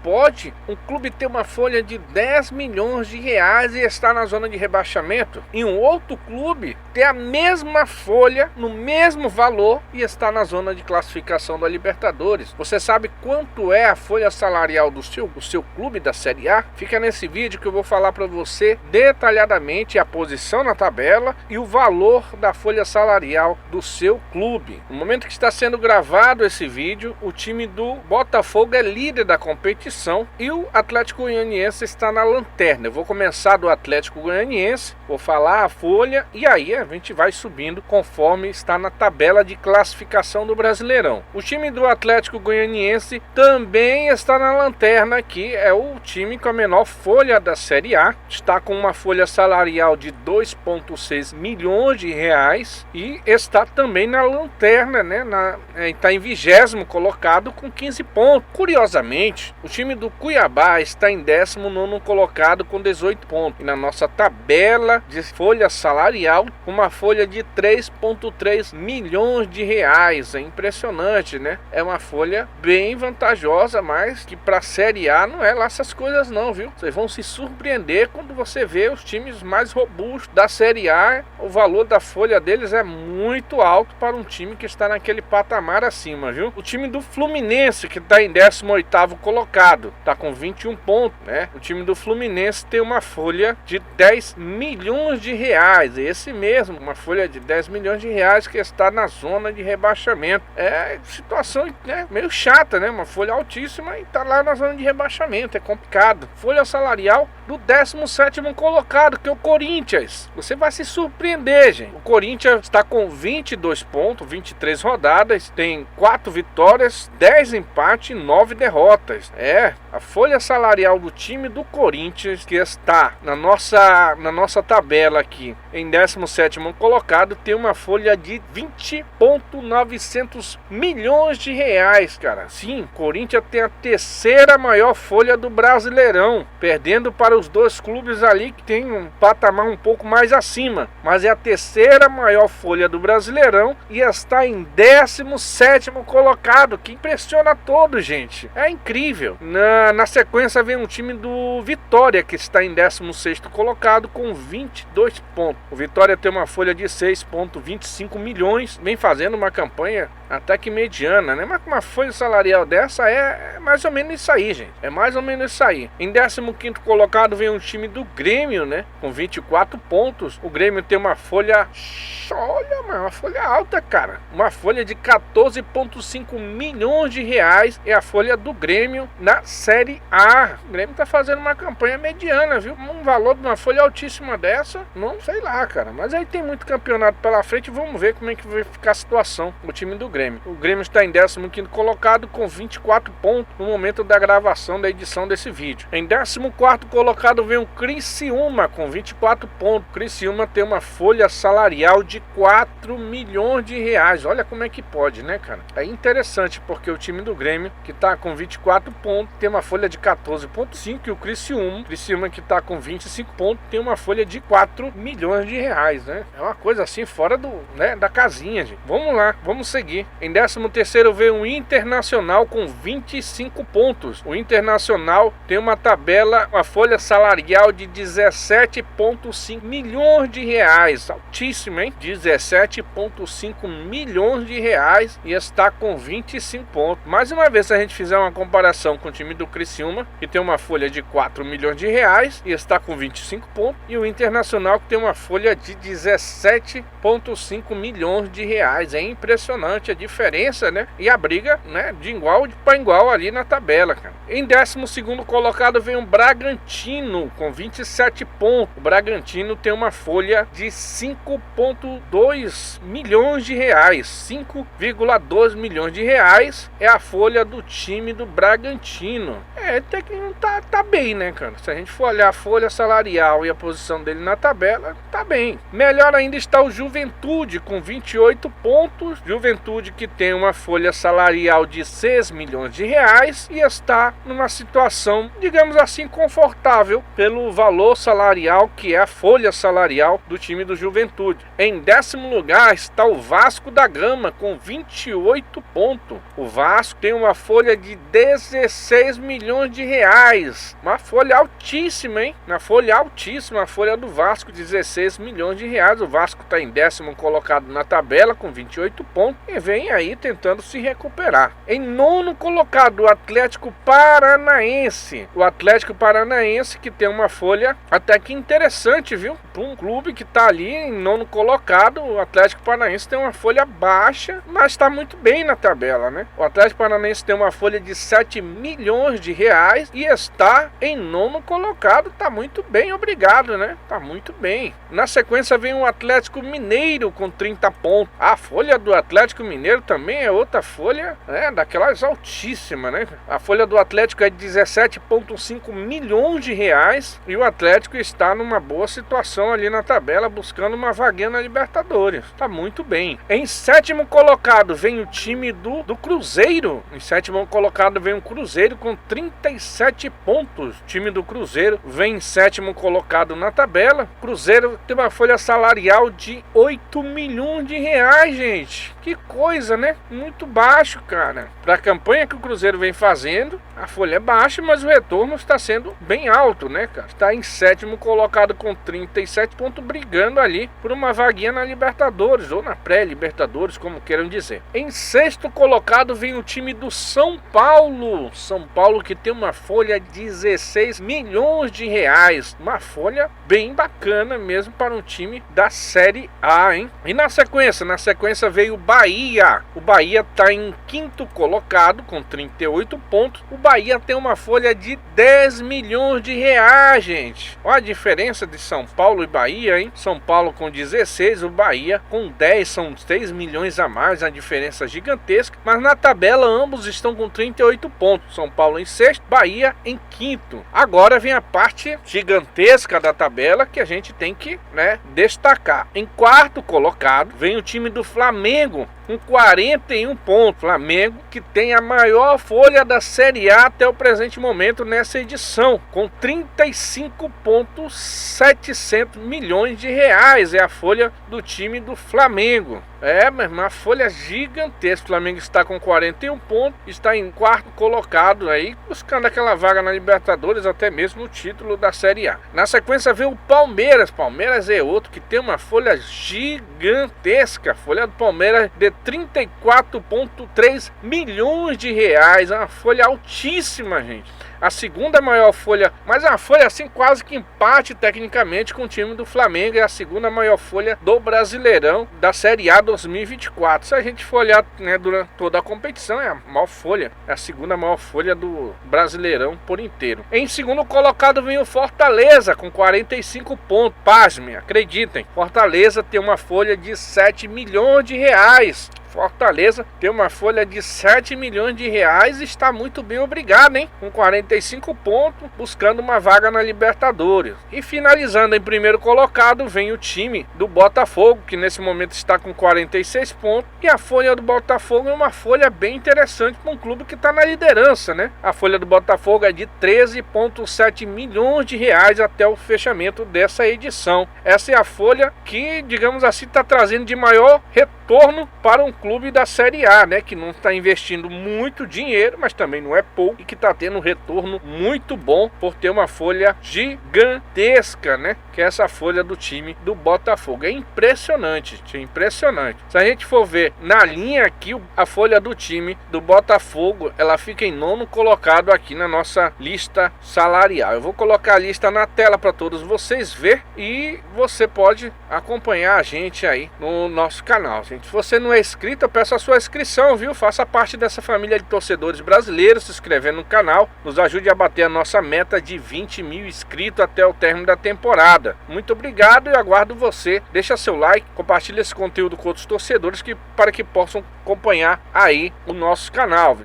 pode um clube ter uma folha de 10 milhões de reais e estar na zona de rebaixamento, e um outro clube ter a mesma folha, no mesmo valor, e estar na zona de classificação da Libertadores? Você sabe quanto é a folha salarial do seu clube da Série A? Fica nesse vídeo que eu vou falar para você detalhadamente a posição na tabela e o valor da folha salarial do seu clube. No momento que está sendo gravado esse vídeo, o time do Botafogo é líder da competição e o Atlético Goianiense está na lanterna. Eu vou começar do Atlético Goianiense, vou falar a folha e aí a gente vai subindo conforme está na tabela de classificação do Brasileirão. O time do Atlético Goianiense também está na lanterna, que é o time com a menor folha da Série A, está com uma folha salarial de 2,6 milhões de reais e está também na lanterna, né? Está em 20º colocado com 15 pontos. Curiosamente, o time do Cuiabá está em 19º colocado com 18 pontos. E na nossa tabela de folha salarial, uma folha de 3,3 milhões de reais. É impressionante, né? É uma folha bem vantajosa, mas que para a Série A não é lá essas coisas não, viu? Vocês vão se surpreender quando você vê os times mais robustos da Série A. O valor da folha deles é muito alto para um time que está naquele patamar acima, viu? O time do Fluminense, que está em 18º colocado, está com 21 pontos, né? O time do Fluminense tem uma folha de 10 milhões de reais, esse mesmo, uma folha de 10 milhões de reais que está na zona de rebaixamento. É situação, né, meio chata, né? Uma folha altíssima e está lá na zona de rebaixamento, é complicado. Folha salarial do 17º colocado, que é o Corinthians. Você vai se surpreender, gente. O Corinthians está com 22 pontos, 23 rodadas, tem 4 vitórias, 10 empates e 9 derrotas. É, a folha salarial do time do Corinthians, que está na nossa tabela aqui, em 17º colocado, tem uma folha de 20,900 milhões de reais, cara. Sim, Corinthians tem a terceira maior folha do Brasileirão, perdendo para os dois clubes ali que tem um patamar um pouco mais acima, mas é a terceira maior folha do Brasileirão e está em 17º colocado, que impressiona a todos, gente. É incrível. Na sequência vem um time do Vitória, que está em 16º colocado com 22 pontos. O Vitória tem uma folha de 6,25 milhões, vem fazendo uma campanha até que mediana, né? Mas com uma folha salarial dessa é mais ou menos isso aí, gente. É mais ou menos isso aí. Em 15º colocado vem um time do Grêmio, né? Com 24 pontos. O Grêmio tem uma folha... Olha, mano, uma folha alta, cara. Uma folha de 14,5 milhões de reais é a folha do Grêmio na Série A. O Grêmio tá fazendo uma campanha mediana, viu? Um valor de uma folha altíssima dessa, não sei lá, cara. Mas aí tem muito campeonato pela frente. Vamos ver como é que vai ficar a situação do time do Grêmio. O Grêmio está em 15º colocado com 24 pontos no momento da gravação da edição desse vídeo. Em 14º colocado vem o Criciúma com 24 pontos. O Criciúma tem uma folha salarial de 4 milhões de reais. Olha como é que pode, né, cara? É interessante porque o time do Grêmio, que tá com 24 pontos, tem uma folha de 14,5, e o Criciúma que tá com 25 pontos, tem uma folha de 4 milhões de reais, né? É uma coisa assim fora do, né, da casinha, gente. Vamos lá, vamos seguir. Em 13º veio o Internacional com 25 pontos. O Internacional tem uma tabela, uma folha salarial de 17,5 milhões de reais. Altíssimo, hein? 17,5 milhões de reais e está com 25 pontos. Mais uma vez, se a gente fizer uma comparação com o time do Criciúma, que tem uma folha de 4 milhões de reais e está com 25 pontos, e o Internacional, que tem uma folha de 17,5 milhões de reais. É impressionante a diferença, né? E a briga, né, de igual para igual ali na tabela, cara. Em 12º colocado vem o Bragantino com 27 pontos. O Bragantino tem uma folha de 5,2 milhões de reais. 5,2 milhões de reais é a folha do time do Bragantino. Até que não tá bem, né, cara? Se a gente for olhar a folha salarial e a posição dele na tabela, tá bem. Melhor ainda está o Juventude com 28 pontos. Juventude Juventude, que tem uma folha salarial de 6 milhões de reais e está numa situação, digamos assim, confortável pelo valor salarial, que é a folha salarial do time do Juventude. Em 10º lugar está o Vasco da Gama com 28 pontos. O Vasco tem uma folha de 16 milhões de reais. Uma folha altíssima, hein? Uma folha altíssima, a folha do Vasco, 16 milhões de reais. O Vasco está em 10º colocado na tabela com 28 pontos e vem aí tentando se recuperar. Em 9º colocado, o Atlético Paranaense. O Atlético Paranaense, que tem uma folha até que interessante, viu? Para um clube que está ali em 9º colocado, o Atlético Paranaense tem uma folha baixa, mas está muito bem na tabela, né? O Atlético Paranaense tem uma folha de 7 milhões de reais e está em 9º colocado. Está muito bem, obrigado, né? Está muito bem. Na sequência vem o Atlético Mineiro com 30 pontos. A folha do Atlético Mineiro também é outra folha, daquelas altíssima, né? A folha do Atlético é de 17,5 milhões de reais e o Atlético está numa boa situação ali na tabela, buscando uma vaguinha na Libertadores. Tá muito bem. Em 7º colocado vem o time do Cruzeiro. Em 7º colocado vem o Cruzeiro com 37 pontos. O time do Cruzeiro vem em 7º colocado na tabela. Cruzeiro tem uma folha salarial de 8 milhões de reais, gente. Que coisa, né? Muito baixo, cara. Para a campanha que o Cruzeiro vem fazendo, a folha é baixa, mas o retorno está sendo bem alto, né, cara? Está em 7º colocado com 37 pontos, brigando ali por uma vaguinha na Libertadores, ou na pré-Libertadores, como queiram dizer. Em 6º colocado vem o time do São Paulo. São Paulo, que tem uma folha de 16 milhões de reais. Uma folha bem bacana mesmo para um time da Série A, hein? E na sequência veio o Bahia. O Bahia está em 5º colocado com 38 pontos. O Bahia tem uma folha de 10 milhões de reais, gente. Olha a diferença de São Paulo e Bahia, hein? São Paulo com 16, o Bahia com 10, são 6 milhões a mais, a diferença gigantesca. Mas na tabela ambos estão com 38 pontos. São Paulo em 6º, Bahia em 5º. Agora vem a parte gigantesca da tabela que a gente tem que, destacar. Em 4º colocado vem o time do Flamengo com 41 pontos. Flamengo, que tem a maior folha da Série A até o presente momento nessa edição, com 35,700 milhões de reais. É a folha do time do Flamengo. Mas uma folha gigantesca. O Flamengo está com 41 pontos, está em 4º colocado aí, buscando aquela vaga na Libertadores, até mesmo o título da Série A. Na sequência veio o Palmeiras. Palmeiras é outro que tem uma folha gigantesca. A folha do Palmeiras de 34,3 milhões de reais. É uma folha altíssima, gente. A segunda maior folha, mas é uma folha assim quase que empate tecnicamente com o time do Flamengo. É a segunda maior folha do Brasileirão da Série A 2024. Se a gente for olhar, durante toda a competição, é a maior folha, é a segunda maior folha do Brasileirão por inteiro. Em 2º colocado vem o Fortaleza com 45 pontos. Pasmem, acreditem, Fortaleza tem uma folha de 7 milhões de reais. Fortaleza tem uma folha de 7 milhões de reais e está muito bem, obrigado, hein? Com 45 pontos, buscando uma vaga na Libertadores. E finalizando em 1º colocado vem o time do Botafogo, que nesse momento está com 46 pontos. E a folha do Botafogo é uma folha bem interessante para um clube que está na liderança, né? A folha do Botafogo é de 13,7 milhões de reais até o fechamento dessa edição. Essa é a folha que, digamos assim, está trazendo de maior retorno para um clube da Série A, né, que não está investindo muito dinheiro, mas também não é pouco, e que está tendo um retorno muito bom por ter uma folha gigantesca, né, que é essa folha do time do Botafogo. É impressionante, impressionante. Se a gente for ver na linha aqui, a folha do time do Botafogo, ela fica em 9º colocado aqui na nossa lista salarial. Eu vou colocar a lista na tela para todos vocês ver e você pode acompanhar a gente aí no nosso canal. Gente, se você não é inscrito, eu peço a sua inscrição, viu? Faça parte dessa família de torcedores brasileiros, se inscrevendo no canal, nos ajude a bater a nossa meta de 20 mil inscritos até o término da temporada. Muito obrigado e aguardo você. Deixa seu like, compartilha esse conteúdo com outros torcedores para que possam acompanhar aí o nosso canal.